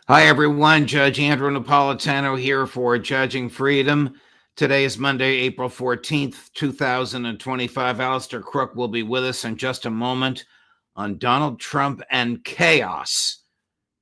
Hi, everyone. Judge Andrew Napolitano here for Judging Freedom. Today is Monday, April 14th, 2025. Alastair Crooke will be with us in just a moment on Donald Trump and chaos.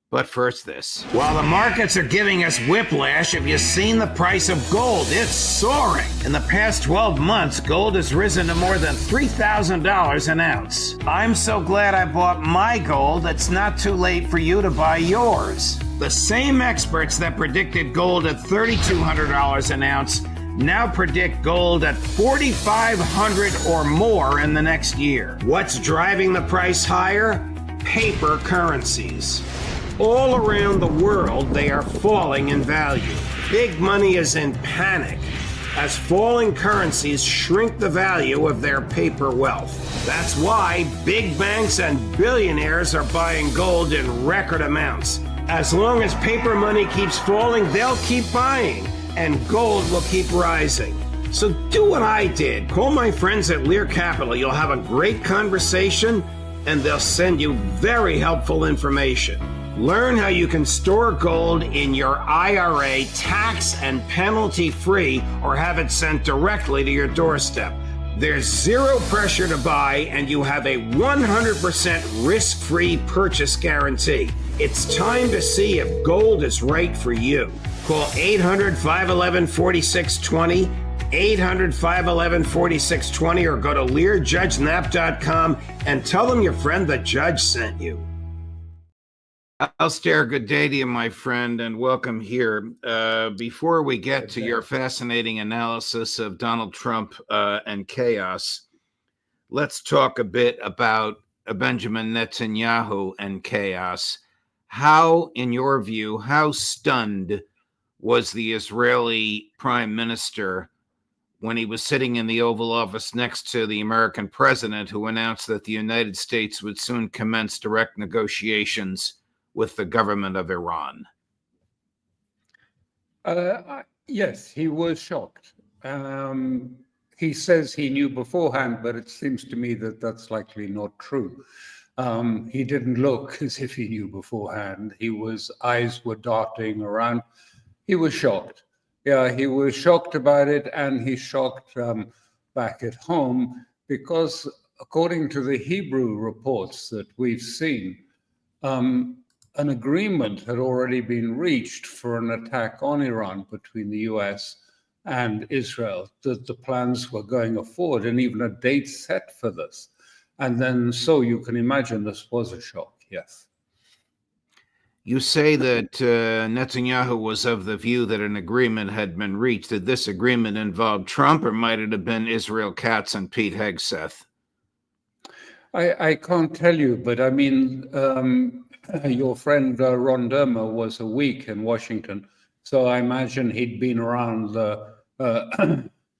But first, this. While the markets are giving us whiplash, have you seen the price of gold? It's soaring. In the past 12 months, gold has risen to more than $3,000 an ounce. I'm so glad I bought my gold. It's not too late for you to buy yours. The same experts that predicted gold at $3,200 an ounce now predict gold at $4,500 or more in the next year. What's driving the price higher? Paper currencies. All around the world, they are falling in value. Big money is in panic as falling currencies shrink the value of their paper wealth. That's why big banks and billionaires are buying gold in record amounts. As long as paper money keeps falling, they'll keep buying, and gold will keep rising. So do what I did. Call my friends at Lear Capital. You'll have a great conversation, and they'll send you very helpful information. Learn how you can store gold in your IRA tax and penalty free or have it sent directly to your doorstep. There's zero pressure to buy and you have a 100% risk-free purchase guarantee. It's time to see if gold is right for you. Call 800-511-4620, 800-511-4620 or go to LearJudgeNap.com and tell them your friend the judge sent you. Alastair, good day to you, my friend, and welcome here. Before we get to your fascinating analysis of Donald Trump and chaos, let's talk a bit about Benjamin Netanyahu and chaos. How, in your view, how stunned was the Israeli prime minister when he was sitting in the Oval Office next to the American president, who announced that the United States would soon commence direct negotiations with the government of Iran? Yes, he was shocked. He says he knew beforehand, but it seems to me that that's likely not true. He didn't look as if he knew beforehand. His eyes were darting around. He was shocked. Yeah, he was shocked about it, and he's shocked back at home because, according to the Hebrew reports that we've seen, an agreement had already been reached for an attack on Iran between the US and Israel, that the plans were going forward and even a date set for this. And then, so you can imagine this was a shock, yes. You say that Netanyahu was of the view that an agreement had been reached. Did this agreement involve Trump, or might it have been Israel Katz and Pete Hegseth? I can't tell you, but I mean, your friend Ron Dermer was a week in Washington, so I imagine he'd been around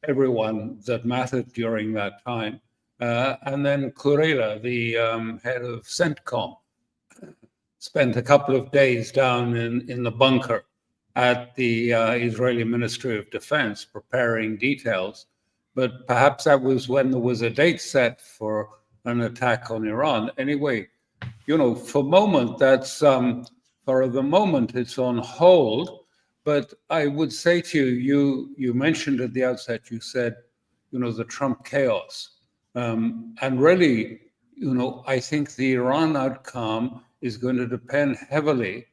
everyone that mattered during that time. And then Kurila, the head of CENTCOM, spent a couple of days down in the bunker at the Israeli Ministry of Defense preparing details. But perhaps that was when there was a date set for an attack on Iran. Anyway, you know, for the moment, it's on hold. But I would say to you, you mentioned at the outset, you said, you know, the Trump chaos. And really, you know, I think the Iran outcome is going to depend heavily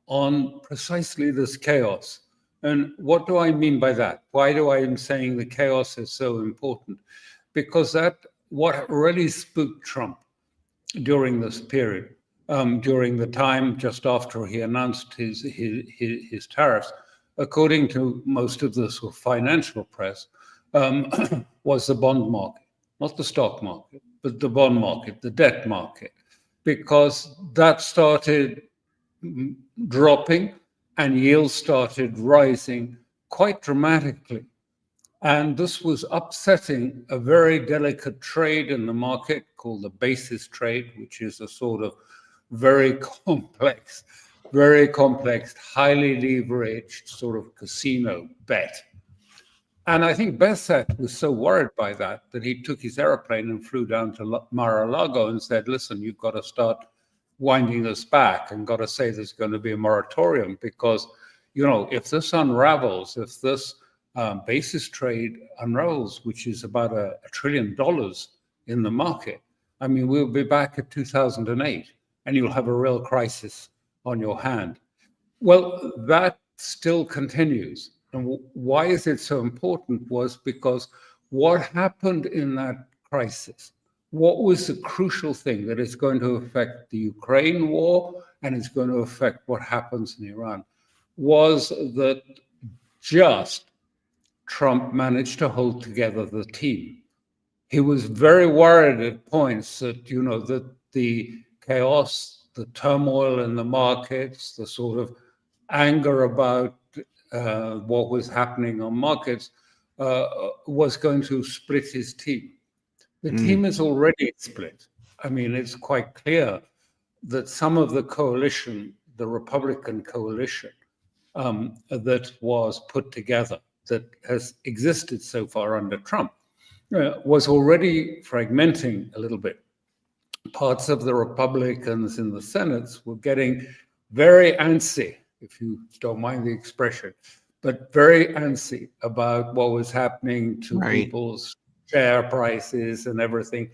on precisely this chaos. And what do I mean by that? Why do I am saying the chaos is so important? Because what really spooked Trump during this period, during the time just after he announced his tariffs, according to most of the sort of financial press, was the bond market, not the stock market, but the bond market, the debt market, because that started dropping and yields started rising quite dramatically. And this was upsetting a very delicate trade in the market called the basis trade, which is a sort of very complex, highly leveraged sort of casino bet. And I think Besset was so worried by that he took his airplane and flew down to Mar-a-Lago and said, listen, you've got to start winding us back and got to say there's going to be a moratorium because, if this unravels, if this basis trade unravels, which is about $1 trillion in the market, I mean, we'll be back at 2008 and you'll have a real crisis on your hand. Well, that still continues. And why is it so important was because what happened in that crisis, what was the crucial thing that is going to affect the Ukraine war and is going to affect what happens in Iran, was that just Trump managed to hold together the team. He was very worried at points that, that the chaos, the turmoil in the markets, the sort of anger about what was happening on markets was going to split his team. The team is already split. I mean, it's quite clear that some of the coalition, the Republican coalition that was put together, that has existed so far under Trump, was already fragmenting a little bit. Parts of the Republicans in the Senate were getting very antsy, if you don't mind the expression, but very antsy about what was happening to people's share prices and everything,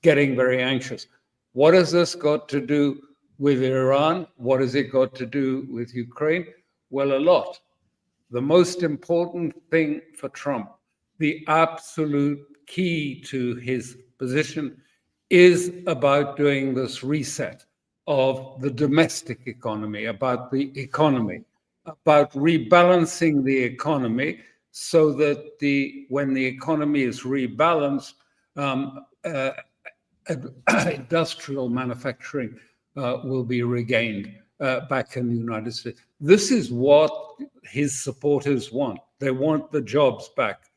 getting very anxious. What has this got to do with Iran? What has it got to do with Ukraine? Well, a lot. The most important thing for Trump, the absolute key to his position, is about doing this reset of the domestic economy, about the economy, about rebalancing the economy so that when the economy is rebalanced, industrial manufacturing will be regained back in the United States. This is what his supporters want. They want the jobs back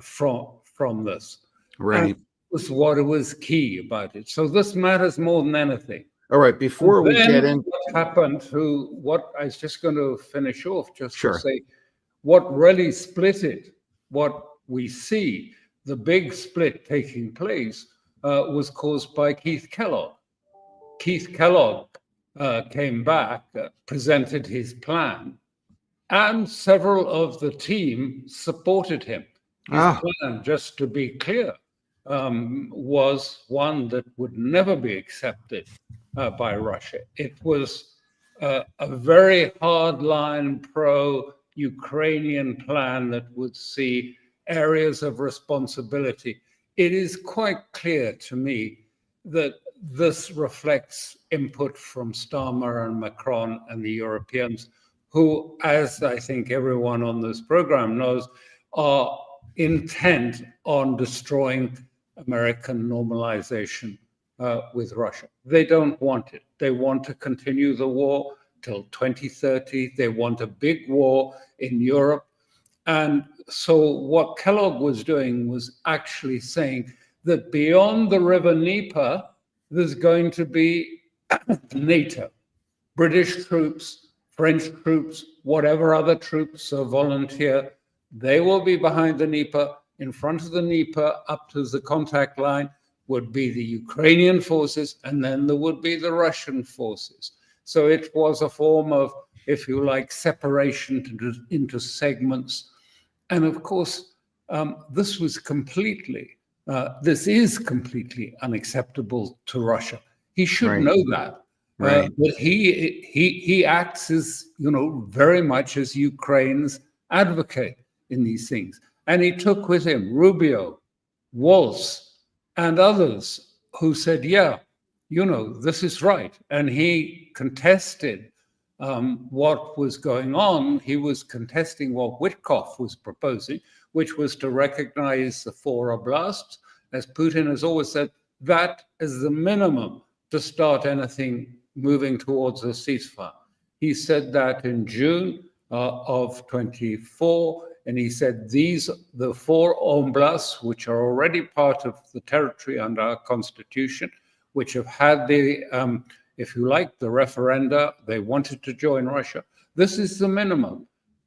from this. Right. And was what was key about it. So this matters more than anything. All right. Before we get in, what happened to what I was just going to finish off, just to say what really split it, what we see, the big split taking place was caused by Keith Kellogg. Keith Kellogg came back, presented his plan, and several of the team supported him. His plan, just to be clear, was one that would never be accepted by Russia. It was a very hardline pro-Ukrainian plan that would see areas of responsibility. It is quite clear to me that this reflects input from Starmer and Macron and the Europeans, who, as I think everyone on this program knows, are intent on destroying American normalization with Russia. They don't want it. They want to continue the war till 2030. They want a big war in Europe. And so what Kellogg was doing was actually saying that beyond the river Dnieper, there's going to be NATO, British troops, French troops, whatever other troops volunteer, they will be behind the Dnieper. In front of the Dnieper, up to the contact line, would be the Ukrainian forces, and then there would be the Russian forces. So it was a form of, if you like, separation into segments. And of course, this is completely unacceptable to Russia. He should know that. But he acts as, very much as Ukraine's advocate in these things. And he took with him Rubio, Waltz, and others who said, this is right. And he contested what was going on. He was contesting what Witkoff was proposing, which was to recognize the 4 oblasts, as Putin has always said, that is the minimum to start anything moving towards a ceasefire. He said that in June of 24, and he said the 4 oblasts, which are already part of the territory under our constitution, which have had the, if you like, the referenda, they wanted to join Russia. This is the minimum.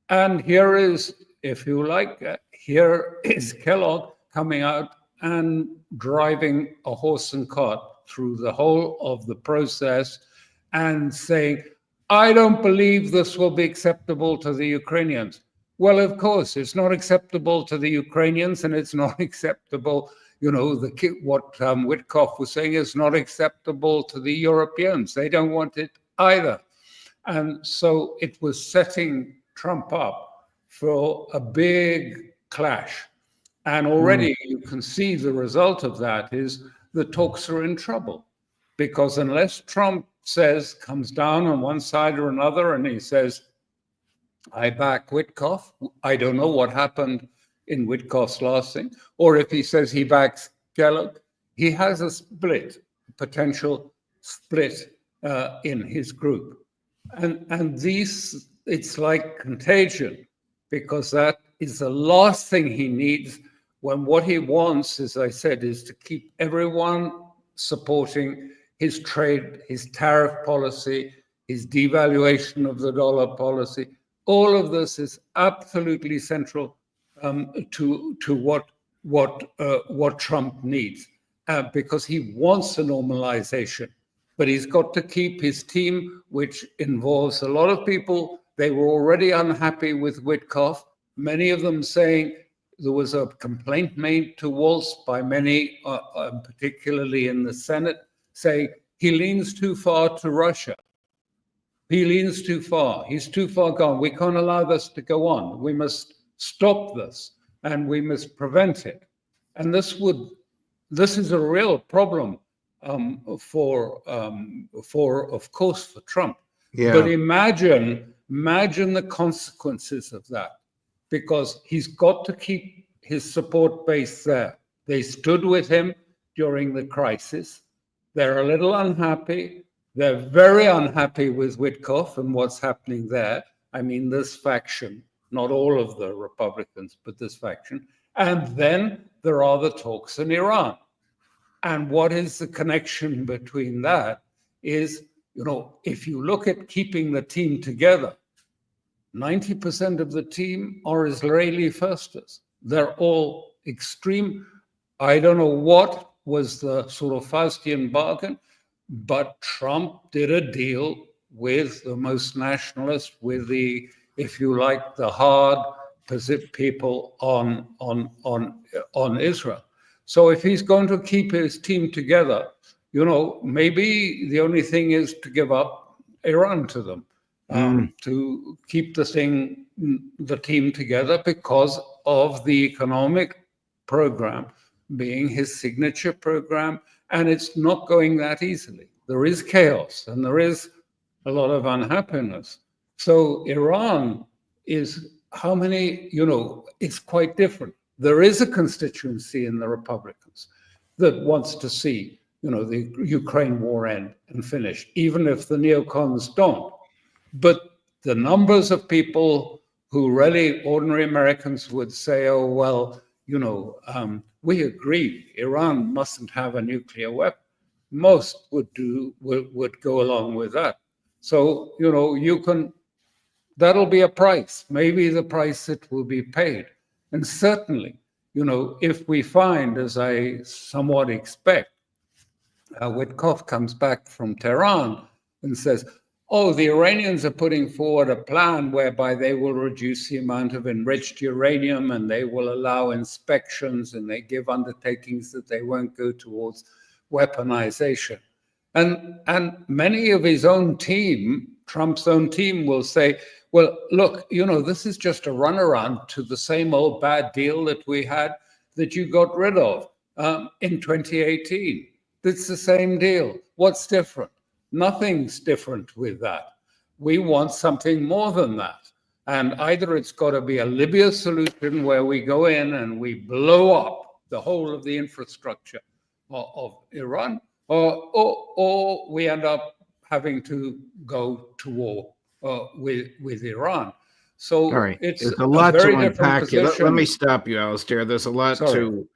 And here is, if you like, here is Kellogg coming out and driving a horse and cart through the whole of the process and saying, I don't believe this will be acceptable to the Ukrainians. Well, of course, it's not acceptable to the Ukrainians, and it's not acceptable, what Witkoff was saying is not acceptable to the Europeans. They don't want it either. And so it was setting Trump up for a big clash. And already you can see the result of that is the talks are in trouble. Because unless Trump comes down on one side or another, and he says, I back Witkoff, I don't know what happened in Witkoff's last thing, or if he says he backs Kellogg, he has a potential split in his group. And it's like contagion, because that is the last thing he needs, when what he wants, as I said, is to keep everyone supporting his trade, his tariff policy, his devaluation of the dollar policy. All of this is absolutely central to what Trump needs, because he wants a normalization. But he's got to keep his team, which involves a lot of people. They were already unhappy with Witkoff, many of them saying there was a complaint made to Waltz by many, particularly in the Senate, saying he leans too far to Russia. He leans too far. He's too far gone. We can't allow this to go on. We must stop this, and we must prevent it. And this is a real problem for of course, for Trump. Yeah. But imagine the consequences of that, because he's got to keep his support base there. They stood with him during the crisis. They're a little unhappy. They're very unhappy with Witkoff and what's happening there. I mean, this faction, not all of the Republicans, but this faction. And then there are the talks in Iran. And what is the connection between that is, if you look at keeping the team together, 90% of the team are Israeli firsters. They're all extreme. I don't know what was the sort of Faustian bargain, but Trump did a deal with the most nationalist, with the, if you like, the hard people on Israel. So if he's going to keep his team together, maybe the only thing is to give up Iran to them, to keep the team together, because of the economic program being his signature program. And it's not going that easily. There is chaos and there is a lot of unhappiness. So Iran is how many, it's quite different. There is a constituency in the Republicans that wants to see, the Ukraine war end and finish, even if the neocons don't. But the numbers of people who really, ordinary Americans would say, oh, well, we agree, Iran mustn't have a nuclear weapon. Most would go along with that. So, that'll be a price, maybe the price that will be paid. And certainly, if we find, as I somewhat expect, Witkoff comes back from Tehran and says, oh, the Iranians are putting forward a plan whereby they will reduce the amount of enriched uranium and they will allow inspections and they give undertakings that they won't go towards weaponization. And many of his own team, Trump's own team, will say, well, look, this is just a runaround to the same old bad deal that we had that you got rid of in 2018. It's the same deal. What's different? Nothing's different with that. We want something more than that. And either it's got to be a Libya solution where we go in and we blow up the whole of the infrastructure of Iran, or we end up having to go to war with Iran. So right. It's a lot very to unpack here. Let me position. stop you, Alastair. There's a lot No.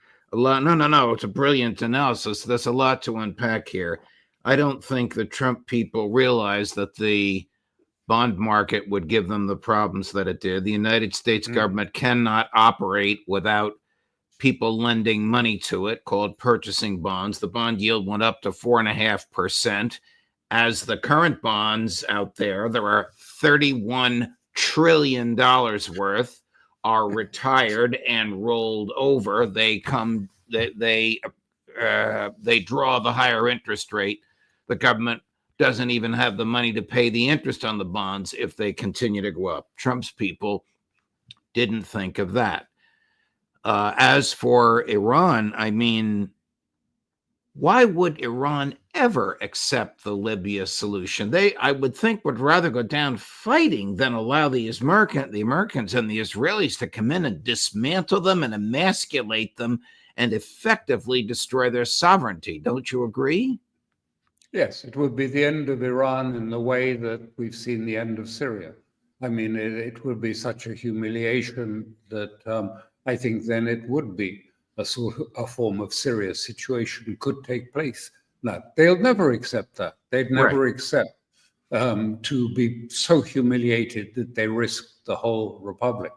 It's a brilliant analysis. There's a lot to unpack here. I don't think the Trump people realize that the bond market would give them the problems that it did. The United States government cannot operate without people lending money to it, called purchasing bonds. The bond yield went up to 4.5%. as the current bonds out there are $31 trillion worth, are retired and rolled over. They draw the higher interest rate. The government doesn't even have the money to pay the interest on the bonds if they continue to go up. Trump's people didn't think of that. As for Iran, I mean, why would Iran ever accept the Libya solution? They, I would think, would rather go down fighting than allow the Americans and the Israelis to come in and dismantle them and emasculate them and effectively destroy their sovereignty. Don't you agree? Yes, it would be the end of Iran in the way that we've seen the end of Syria. I mean, it would be such a humiliation that I think then it would be a form of Syria situation could take place. Now, they'll never accept that. They'd never accept to be so humiliated that they risk the whole republic.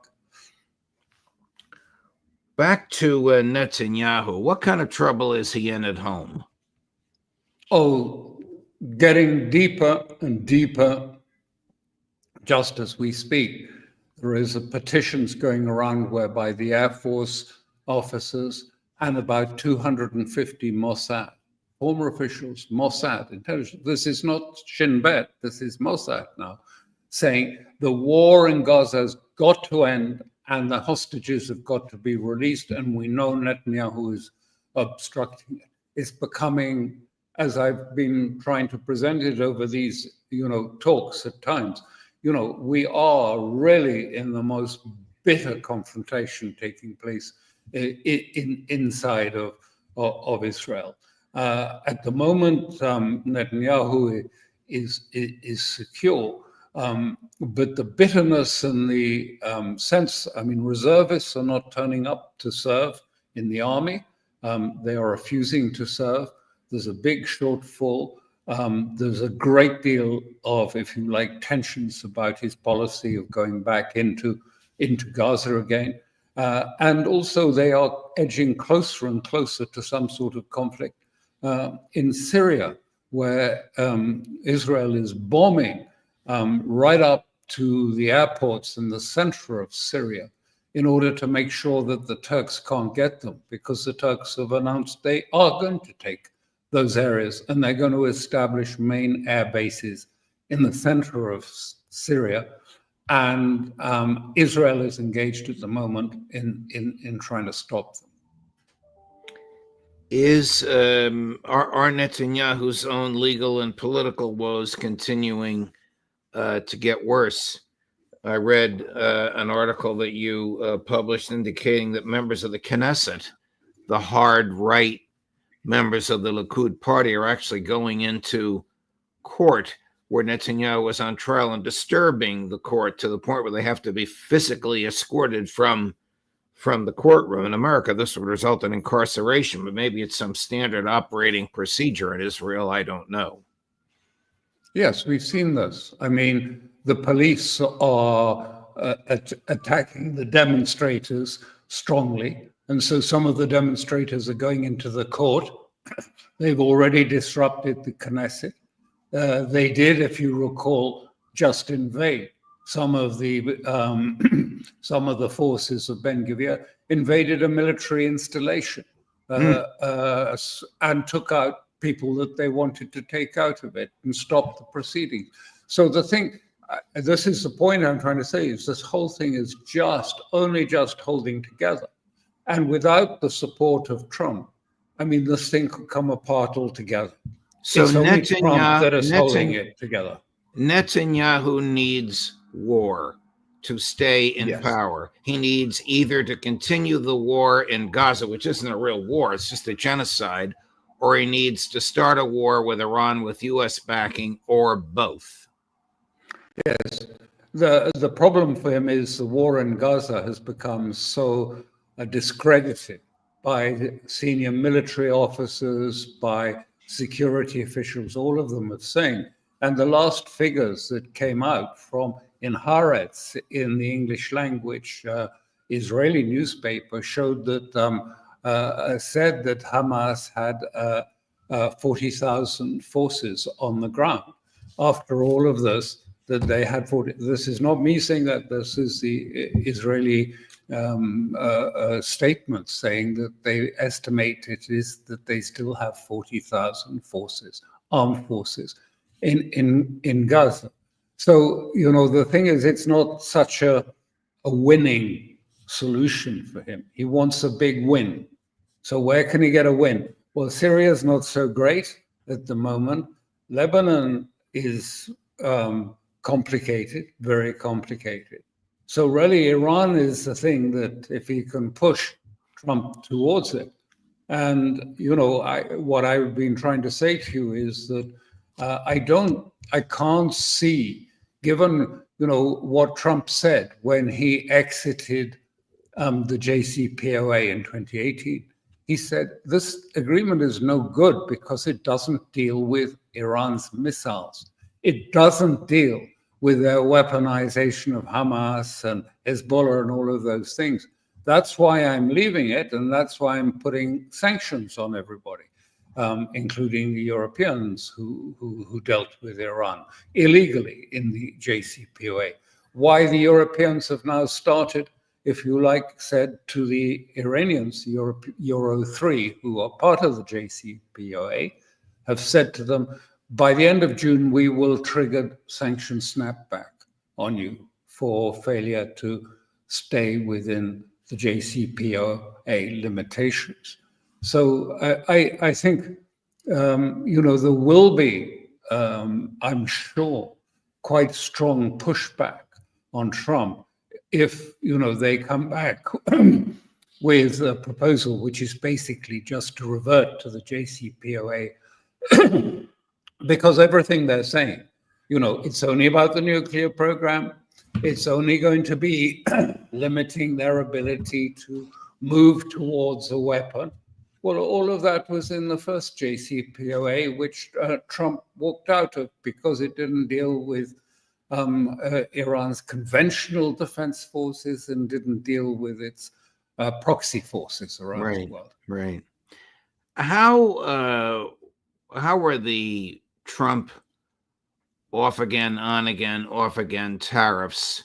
Back to Netanyahu. What kind of trouble is he in at home? Oh, getting deeper and deeper just as we speak. There is petitions going around whereby the Air Force officers and about 250 Mossad, former officials, Mossad, intelligence. This is not Shin Bet, this is Mossad now, saying the war in Gaza has got to end and the hostages have got to be released, and we know Netanyahu is obstructing it. It's becoming, as I've been trying to present it over these, talks at times, we are really in the most bitter confrontation taking place inside of Israel. At the moment, Netanyahu is secure, but the bitterness and the sense, reservists are not turning up to serve in the army. They are refusing to serve. There's a big shortfall. There's a great deal of, if you like, tensions about his policy of going back into Gaza again. And also they are edging closer and closer to some sort of conflict in Syria, where Israel is bombing right up to the airports in the center of Syria in order to make sure that the Turks can't get them, because the Turks have announced they are going to take those areas and they're going to establish main air bases in the center of Syria. And Israel is engaged at the moment in trying to stop them. Are Netanyahu's own legal and political woes continuing to get worse? I read an article that you published indicating that members of the Knesset, the hard right members of the Likud party, are actually going into court where Netanyahu was on trial and disturbing the court to the point where they have to be physically escorted from the courtroom. In America, this would result in incarceration, but maybe it's some standard operating procedure in Israel. I don't know. Yes, we've seen this. I mean, the police are attacking the demonstrators strongly. And so some of the demonstrators are going into the court. They've already disrupted the Knesset. They did, if you recall, just invade. Some of the forces of Ben-Gvir invaded a military installation and took out people that they wanted to take out of it and stop the proceedings. So the thing, this is the point I'm trying to say, is this whole thing is only just holding together. And without the support of Trump, I mean, this thing could come apart altogether. So it's only Trump that is holding it together. Netanyahu needs war to stay in power. He needs either to continue the war in Gaza, which isn't a real war, it's just a genocide, or he needs to start a war with Iran with U.S. backing, or both. Yes. The problem for him is the war in Gaza has become so discredited by senior military officers, by security officials, all of them are saying. And the last figures that came out from in Haaretz, in the English language Israeli newspaper, showed that said that Hamas had 40,000 forces on the ground. After all of this, that they had 40. This is not me saying that. This is the Israeli statement saying that they estimate it is that they still have 40,000 forces, armed forces, in Gaza. So, the thing is, it's not such a winning solution for him. He wants a big win. So where can he get a win? Well, Syria is not so great at the moment. Lebanon is complicated, very complicated. So really, Iran is the thing that if he can push Trump towards it. And, what I've been trying to say to you is that I can't see, given, what Trump said when he exited the JCPOA in 2018, he said, this agreement is no good because it doesn't deal with Iran's missiles. It doesn't deal with their weaponization of Hamas and Hezbollah and all of those things. That's why I'm leaving it, and that's why I'm putting sanctions on everybody, including the Europeans who dealt with Iran illegally in the JCPOA. Why the Europeans have now started, if you like, said to the Iranians, Euro 3, who are part of the JCPOA, have said to them, by the end of June, we will trigger sanction snapback on you for failure to stay within the JCPOA limitations. So I think, there will be, I'm sure, quite strong pushback on Trump if, they come back with a proposal which is basically just to revert to the JCPOA, because everything they're saying, it's only about the nuclear program. It's only going to be limiting their ability to move towards a weapon. Well, all of that was in the first JCPOA, which Trump walked out of because it didn't deal with Iran's conventional defense forces and didn't deal with its proxy forces around the world. Right. How were the Trump off again, on again, off again tariffs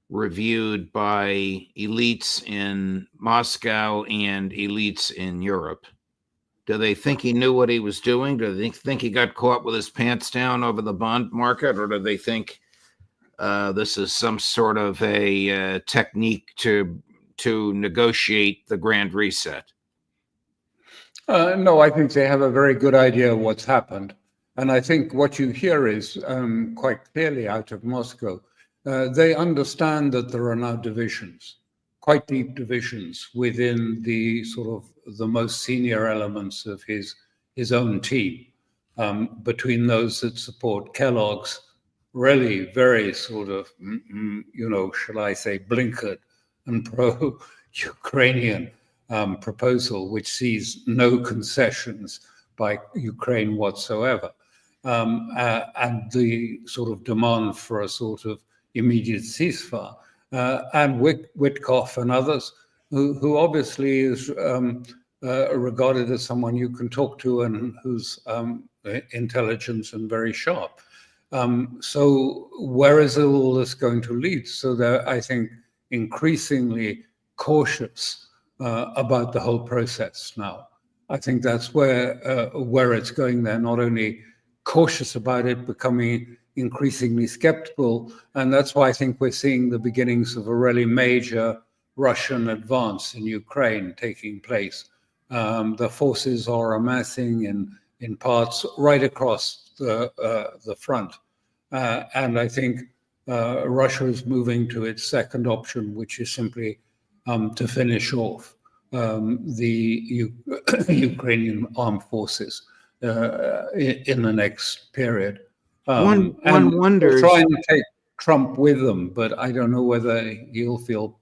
reviewed by elites in Moscow and elites in Europe? Do they think he knew what he was doing? Do they think he got caught with his pants down over the bond market? Or do they think this is some sort of a technique to negotiate the Grand Reset? No, I think they have a very good idea of what's happened. And I think what you hear is quite clearly out of Moscow. They understand that there are now divisions, quite deep divisions within the sort of the most senior elements of his own team, between those that support Kellogg's really very sort of, shall I say, blinkered and pro-Ukrainian proposal, which sees no concessions by Ukraine whatsoever, and the sort of demand for a sort of immediate ceasefire, and Witkoff and others, who obviously is regarded as someone you can talk to and who's intelligent and very sharp. So where is all this going to lead? So they're, I think, increasingly cautious about the whole process now. I think that's where it's going. They're not only cautious about it, becoming increasingly skeptical, and that's why I think we're seeing the beginnings of a really major Russian advance in Ukraine taking place. The forces are amassing in parts right across the front, and I think Russia is moving to its second option, which is simply to finish off the Ukrainian armed forces in the next period. One wonders. Try and take Trump with them, but I don't know whether he'll feel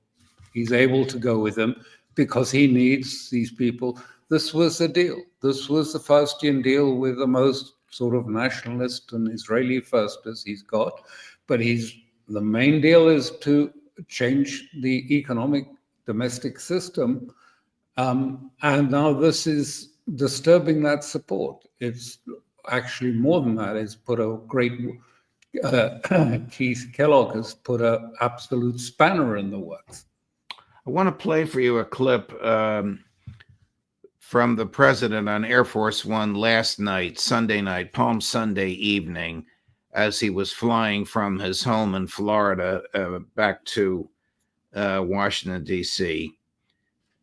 he's able to go with them because he needs these people. This was the deal. This was the Faustian deal with the most sort of nationalist and Israeli firsters he's got. But the main deal is to change the economic domestic system. And now this is disturbing that support. It's actually more than that. It's put a great, Keith Kellogg has put an absolute spanner in the works. I want to play for you a clip from the president on Air Force One last night, Sunday night, Palm Sunday evening, as he was flying from his home in Florida back to Washington, D.C.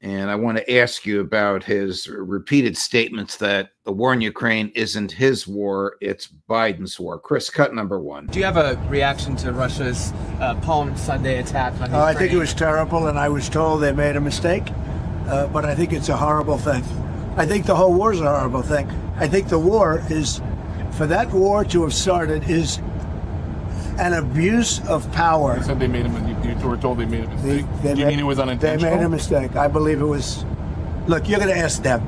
And I want to ask you about his repeated statements that the war in Ukraine isn't his war, it's Biden's war. Chris, cut number one. Do you have a reaction to Russia's Palm Sunday attack on Ukraine? I think it was terrible, and I was told they made a mistake, but I think it's a horrible thing. I think the whole war is a horrible thing. I think the war is, for that war to have started, is an abuse of power. You said they made you were told they made a mistake. Do you mean it was unintentional? They made a mistake. I believe it was. Look, you're going to ask them.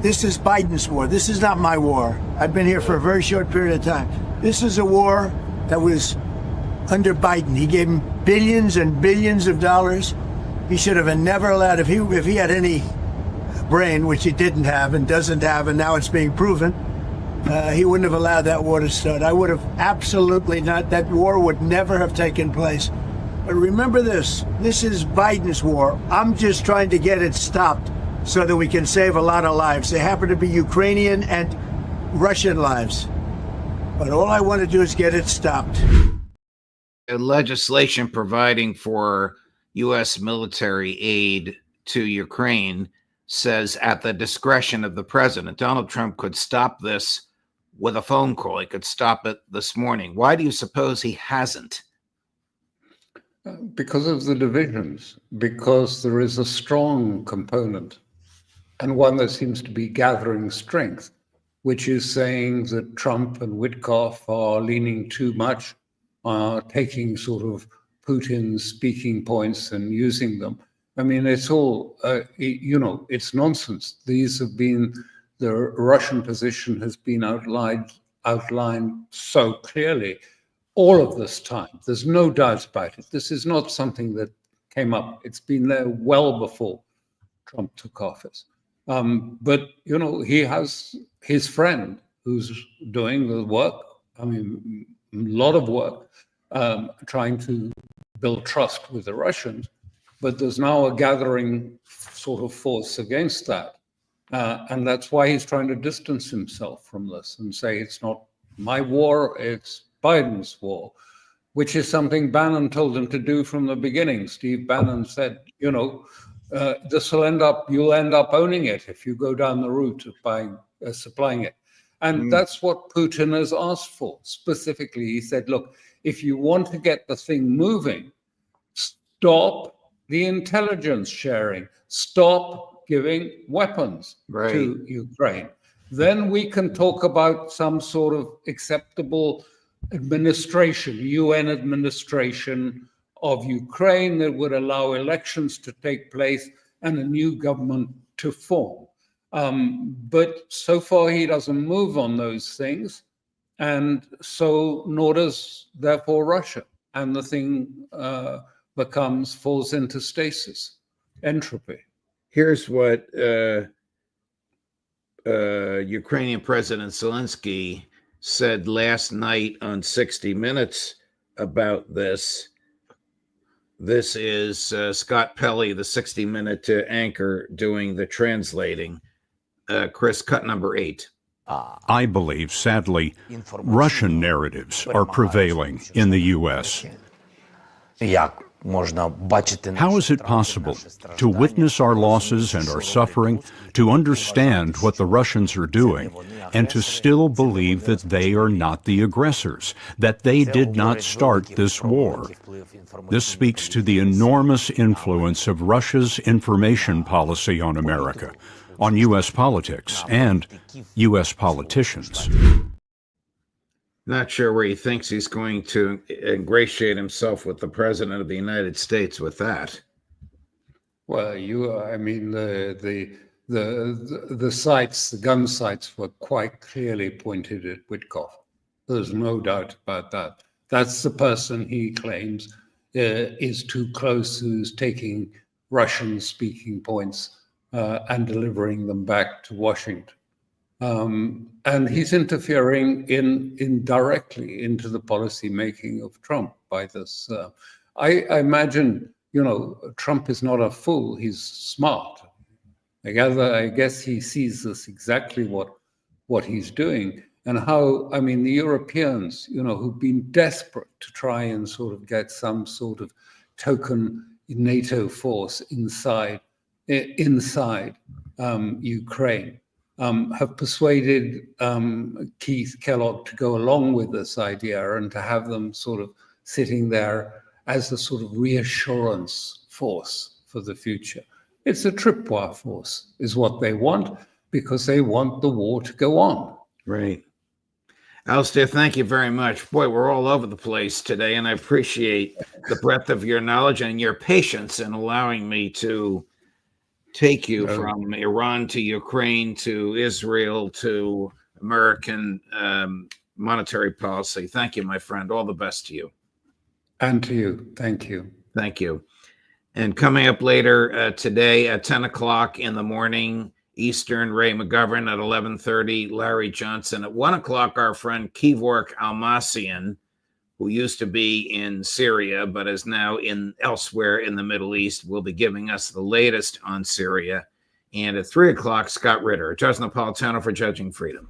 This is Biden's war. This is not my war. I've been here for a very short period of time. This is a war that was under Biden. He gave him billions and billions of dollars. He should have never allowed, if he had any brain, which he didn't have and doesn't have, and now it's being proven, he wouldn't have allowed that war to start. I would have absolutely not. That war would never have taken place. But remember this is Biden's war. I'm just trying to get it stopped so that we can save a lot of lives. They happen to be Ukrainian and Russian lives. But all I want to do is get it stopped. Legislation providing for U.S. military aid to Ukraine says at the discretion of the president. Donald Trump could stop this with a phone call. He could stop it this morning. Why do you suppose he hasn't? Because of the divisions, because there is a strong component and one that seems to be gathering strength, which is saying that Trump and Witkoff are leaning too much, taking sort of Putin's speaking points and using them. I mean, it's all, it's nonsense. These have been, the Russian position has been outlined so clearly all of this time. There's no doubt about it. This is not something that came up. It's been there well before Trump took office. But, he has his friend who's doing the work, a lot of work, trying to build trust with the Russians. But there's now a gathering sort of force against that. And that's why he's trying to distance himself from this and say it's not my war, it's Biden's war, which is something Bannon told him to do from the beginning. Steve Bannon said, you'll end up owning it if you go down the route of supplying it. And that's what Putin has asked for. Specifically, he said, look, if you want to get the thing moving, stop the intelligence sharing, stop giving weapons to Ukraine. Then we can talk about some sort of acceptable administration, UN administration of Ukraine that would allow elections to take place and a new government to form. But so far he doesn't move on those things, and so nor does therefore Russia. And the thing falls into stasis, entropy. Here's what Ukrainian President Zelensky said last night on 60 Minutes about this. This is Scott Pelley, the 60-minute anchor, doing the translating. Chris, cut number 8. I believe, sadly, Russian narratives are prevailing in the U.S. How is it possible to witness our losses and our suffering, to understand what the Russians are doing, and to still believe that they are not the aggressors, that they did not start this war? This speaks to the enormous influence of Russia's information policy on America, on U.S. politics, and U.S. politicians. Not sure where he thinks he's going to ingratiate himself with the President of the United States with that. Well, the sights, the gun sights were quite clearly pointed at Witkoff. There's no doubt about that. That's the person he claims is too close, who's taking Russian speaking points and delivering them back to Washington. And he's interfering indirectly into the policy making of Trump by this. I imagine, Trump is not a fool. He's smart. I guess he sees this exactly what he's doing, and how, the Europeans, who've been desperate to try and sort of get some sort of token NATO force inside Ukraine, have persuaded Keith Kellogg to go along with this idea and to have them sort of sitting there as a sort of reassurance force for the future. It's a tripwire force, is what they want, because they want the war to go on. Right. Alastair, thank you very much. Boy, we're all over the place today, and I appreciate the breadth of your knowledge and your patience in allowing me to take you from Iran to Ukraine to Israel to American monetary policy. Thank you, my friend. All the best to you. And to you. Thank you. Thank you. And coming up later today at 10 o'clock in the morning, Eastern, Ray McGovern. At 11:30, Larry Johnson. At 1 o'clock, our friend Kevork Almasian, who used to be in Syria but is now elsewhere in the Middle East, will be giving us the latest on Syria. And at 3 o'clock, Scott Ritter, Judge Napolitano for Judging Freedom.